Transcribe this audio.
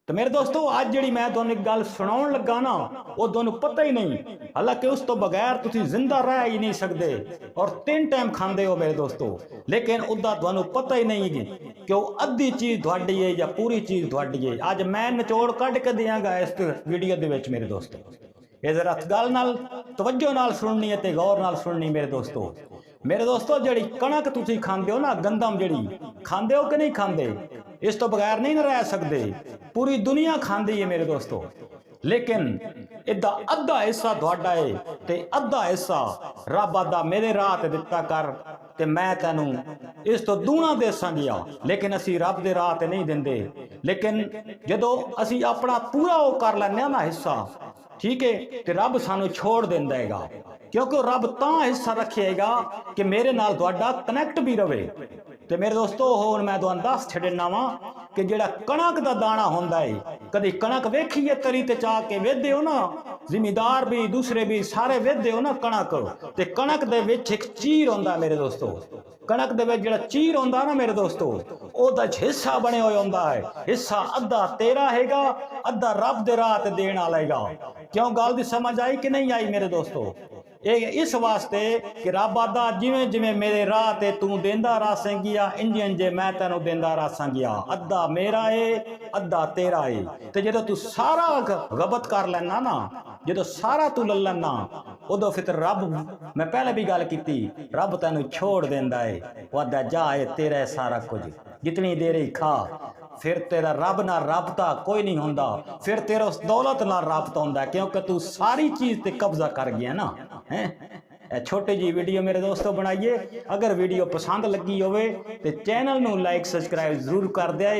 तो मेरे दोस्तों आज जी मैं तुहानू एक गल सुनाउण लगा ना वो तुहानू पता ही नहीं, हालांकि उस तो बगैर तुसीं जिंदा रह ही नहीं सकते और 3 टाइम खांदे हो मेरे दोस्तों, लेकिन उसका तुहानू पता ही नहीं कि वो अद्धी चीज़ तुहाडी है या पूरी चीज़ तुहाडी है। अज मैं निचोड़ कढ़ के देंगा इस वीडियो दे विच मेरे दोस्तों। ये जरा गल नाल तवज्जो नाल सुननी है ते गौर नाल सुननी मेरे दोस्तों। मेरे दोस्तों जी कणक तुसी खांदे हो ना, गंदम जी खांदे हो कि नहीं खांदे, इस तो बगैर नहीं रह सकते। पूरी दुनिया खांदी है मेरे दोस्तों, लेकिन इदा अद्धा हिस्सा तुहाडा है ते अद्धा हिस्सा रब आदा मेरे राह ते दिता कर ते मैं तैनू इस तो दूना देसा गया। लेकिन असी रब दे राह ते नहीं देंदे, लेकिन जदों असी अपना पूरा वो कर लैने ना हिस्सा, ठीक है, तो रब सानू छोड़ देंदा हैगा, क्योंकि रब तां हिस्सा रखेगा कि मेरे नाल तुहाडा कनैक्ट भी रहे। तो मेरे दोस्तों हुण मैं तुहानू दस छड्डना वा कि जिहड़ा कणक दा दाना हुंदा है, कदी कणक वेखी है तरी ते चा के वेदे हो ना, जिमीदार भी दूसरे भी सारे वेदे हो ना कणक, ते कणक दे विच एक चीर हुंदा मेरे दोस्तों। कणक दे विच जिहड़ा चीर हुंदा ना मेरे दोस्तों, ओदा हिस्सा बने होए हुंदा है। हिस्सा अद्धा तेरा हैगा, अद्धा रब दे राह ते देण वाला हैगा। क्यों गल दी समझ आई कि नहीं आई मेरे दोस्तों? ये इस वास्ते कि रब आदा जिमें जिमें मेरे राह ते तू देंदा रासेंगिया, इंज इंज मैं तेनू देंदा रासांगिया। अद्धा मेरा है अद्धा तेरा है। ते जदों तू सारा गबत कर लेना ना, जदों सारा तू ले लेना, उदों फिर रब, मैं पहले भी गल की, रब तेनू छोड़ देंदा है। वो आदा जा है तेरा है सारा कुछ, जितनी देर ही खा। फिर तेरा रब ना राबता कोई नहीं होंदा, फिर तेरा उस दौलत ना राबता होंदा, क्योंकि तू सारी चीज़ ते कब्जा कर गया ना है। छोटी जी वीडियो मेरे दोस्तों बनाइए। अगर वीडियो पसंद लगी होवे तो चैनल नू लाइक सब्सक्राइब जरूर कर दिया।